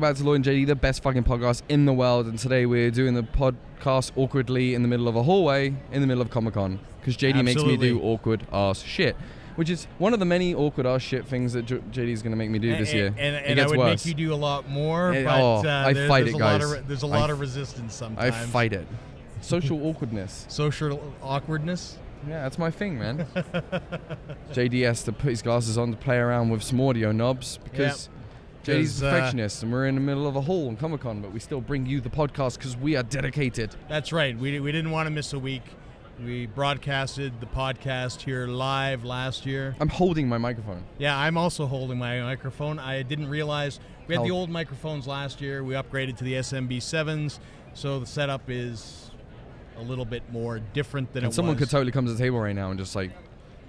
back to Lloyd and JD, the best fucking podcast in the world. And today we're doing the podcast awkwardly in the middle of a hallway in the middle of Comic Con. Because JD makes me do awkward ass shit. Which is one of the many awkward ass shit things that JD's going to make me do this year. And I would make you do a lot more, but I fight it, guys. There's a lot of resistance sometimes. I fight it. Social awkwardness. Social awkwardness? Yeah, that's my thing, man. JD has to put his glasses on to play around with some audio knobs because JD's a perfectionist and we're in the middle of a hall on Comic Con, but we still bring you the podcast because we are dedicated. That's right. We didn't want to miss a week. We broadcasted the podcast here live last year. I'm holding my microphone. Yeah, I'm also holding my microphone. I didn't realize we had the old microphones last year. We upgraded to the SMB7s, so the setup is a little bit more different than it was. Someone could totally come to the table right now and just like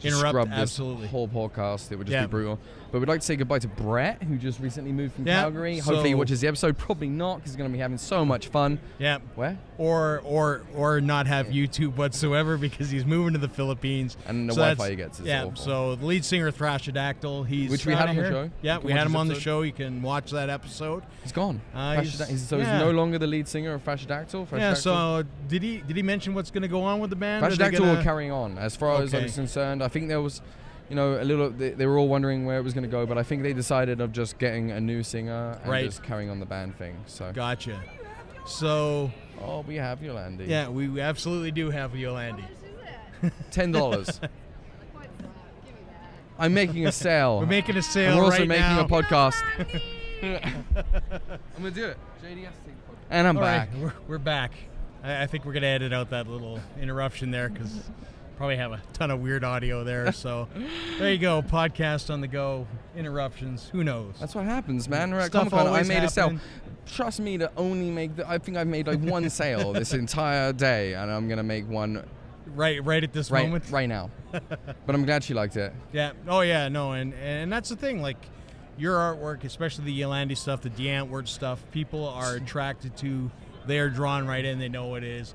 interrupt this whole podcast. It would just be brutal. But we'd like to say goodbye to Brett, who just recently moved from Calgary. Hopefully he watches the episode. Probably not, because he's going to be having so much fun. Yeah. Where? Or not have YouTube whatsoever because he's moving to the Philippines. And the Wi-Fi he gets is awful. So the lead singer, Thrashadactyl, which we had on the show. Yeah, we had him on the show. You can watch that episode. He's gone. He's no longer the lead singer of Thrashadactyl. Yeah, so did he mention what's going to go on with the band? Thrashadactyl were carrying on. As far as I was concerned, I think there was... a little. They were all wondering where it was going to go, but I think they decided of just getting a new singer and just carrying on the band thing. So gotcha. So we have Yolandi. Yeah, we absolutely do have Yolandi. $10. I'm making a sale. We're making a sale. We're also right making now. a podcast. I'm gonna do it. JD has to take the podcast. And I'm back. Right, we're back. I think we're gonna edit out that little interruption there because. Probably have a ton of weird audio there, so there you go. Podcast on the go, interruptions. Who knows? That's what happens, man. We're at Stuff Comic Con. I made happen. A sale. Trust me to only make. I think I've made like one sale this entire day, and I'm gonna make one. Right at this moment. Right now. But I'm glad she liked it. Yeah. Oh yeah. No. And that's the thing. Like your artwork, especially the Yolandi stuff, the DeAntwoord stuff, people are attracted to. They are drawn right in. They know what it is.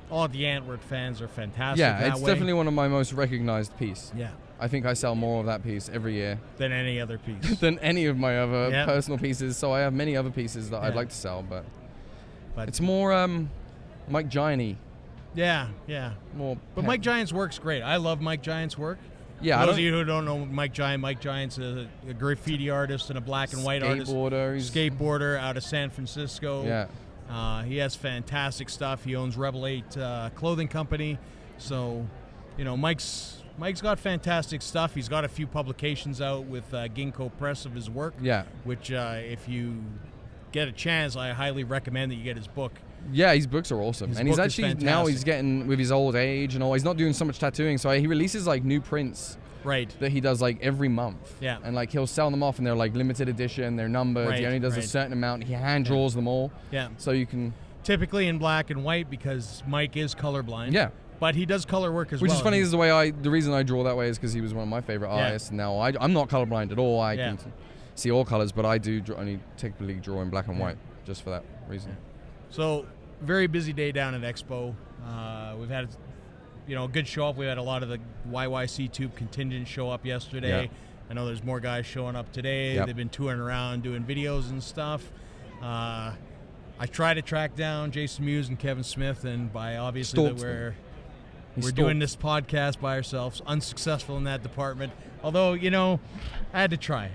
All the DeAntwoord fans are fantastic. Yeah, it's definitely one of my most recognized pieces. Yeah. I think I sell more of that piece every year. Than any other piece. Than any of my other personal pieces. So I have many other pieces that I'd like to sell, but it's more Mike Giant-y. Yeah. But Mike Giant's work's great. I love Mike Giant's work. Yeah. For those of you who don't know Mike Giant's a graffiti artist and a black and white artist. Skateboarder out of San Francisco. Yeah. He has fantastic stuff. He owns Rebel 8 clothing company. So, Mike's got fantastic stuff. He's got a few publications out with Ginkgo Press of his work. Yeah. Which, if you get a chance, I highly recommend that you get his book. Yeah, his books are awesome. And he's actually, now he's getting, with his old age and all, he's not doing so much tattooing. So he releases like new prints. Right. That he does like every month. Yeah. And like he'll sell them off and they're like limited edition, they're numbered. He only does a certain amount. He hand draws them all. Yeah. So you can. Typically in black and white because Mike is colorblind. Yeah. But he does color work as well. Which is funny, is the reason I draw that way is because he was one of my favorite artists. And now I'm not colorblind at all. I can see all colors, but I do only typically draw in black and white just for that reason. Yeah. So very busy day down at Expo. We've had a good show up. We had a lot of the YYC Tube contingent show up yesterday. Yeah. I know there's more guys showing up today. Yep. They've been touring around doing videos and stuff. I tried to track down Jason Mewes and Kevin Smith, and by obviously that we're doing this podcast by ourselves. Unsuccessful in that department. Although, I had to try.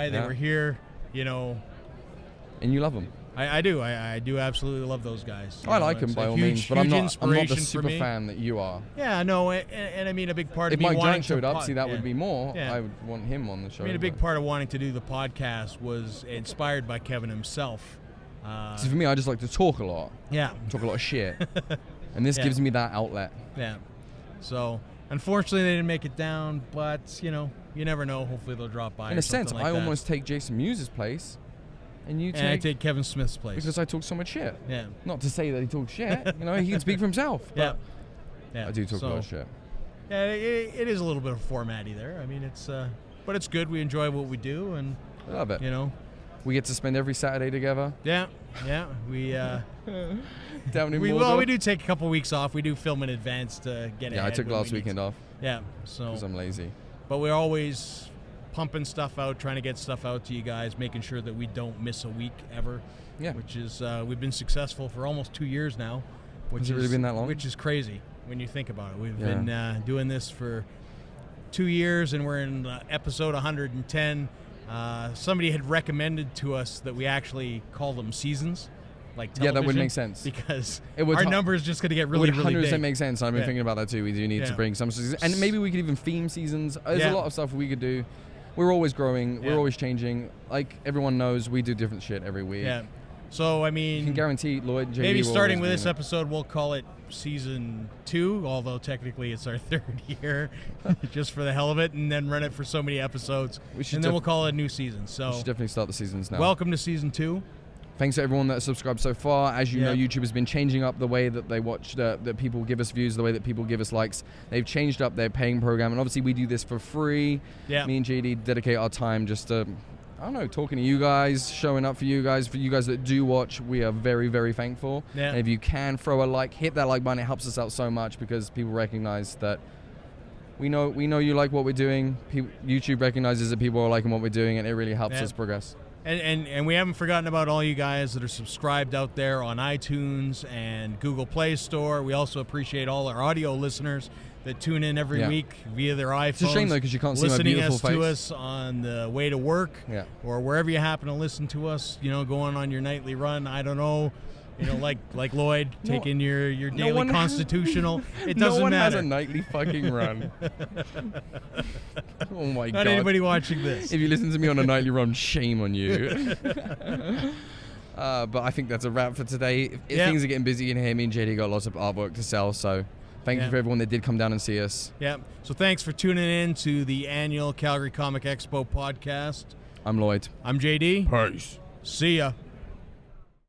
They were here, And you love them. I do. I do absolutely love those guys. I like them by all means, but I'm not the super fan that you are. Yeah, no, and I mean a big part of me wanting If Mike Giant showed up, that would be more. Yeah. I would want him on the show. I mean, a big part of wanting to do the podcast was inspired by Kevin himself. So for me, I just like to talk a lot. Yeah. Talk a lot of shit. And this gives me that outlet. Yeah. So, unfortunately, they didn't make it down, but, you never know. Hopefully they'll drop by. In a sense, like I almost take Jason Mewes' place. And I take Kevin Smith's place. Because I talk so much shit. Yeah. Not to say that he talks shit. He can speak for himself. But yeah. I do talk a lot of shit. Yeah, it is a little bit of formatty there. I mean, it's but it's good. We enjoy what we do, and I love it. We get to spend every Saturday together. Yeah. We down in we do take a couple weeks off. We do film in advance to get ahead. Yeah, I took last weekend off. Yeah, so because I'm lazy. But we're always pumping stuff out, trying to get stuff out to you guys, making sure that we don't miss a week ever. Yeah. Which is, we've been successful for almost 2 years now. Has it really been that long? Which is crazy when you think about it. We've been doing this for 2 years, and we're in episode 110. Somebody had recommended to us that we actually call them seasons, like television. Yeah, that would make sense. Because our number is just going to get really, really big. It would 100% make sense. I've been thinking about that too. We do need to bring some seasons. And maybe we could even theme seasons. There's a lot of stuff we could do. We're always growing. We're always changing. Like everyone knows, we do different shit every week. Yeah. So, I mean, you can guarantee Lloyd and JD maybe starting with this episode, we'll call it season 2, although technically it's our 3rd year, just for the hell of it, and then run it for so many episodes. And then we'll call it a new season. So we should definitely start the seasons now. Welcome to season 2. Thanks to everyone that subscribed so far. As you know, YouTube has been changing up the way that they watch, that people give us views, the way that people give us likes. They've changed up their paying program, and obviously we do this for free. Yeah. Me and JD dedicate our time just to, I don't know, talking to you guys, showing up for you guys that do watch. We are very, very thankful. Yeah. And if you can throw a like, hit that like button. It helps us out so much because people recognize that we know you like what we're doing. YouTube recognizes that people are liking what we're doing, and it really helps us progress. And we haven't forgotten about all you guys that are subscribed out there on iTunes and Google Play Store. We also appreciate all our audio listeners that tune in every week via their iPhones. It's a shame though because you can't see my beautiful face. Listening to us on the way to work, or wherever you happen to listen to us. Going on your nightly run. I don't know. Like Lloyd taking your daily constitutional. It doesn't matter. No one has a nightly fucking run. Oh my God. Not anybody watching this. If you listen to me on a nightly run, shame on you. But I think that's a wrap for today. Things are getting busy in here. Me and JD got lots of artwork to sell, so thank you for everyone that did come down and see us. Yeah. So thanks for tuning in to the annual Calgary Comic Expo podcast. I'm Lloyd. I'm JD. Peace. See ya.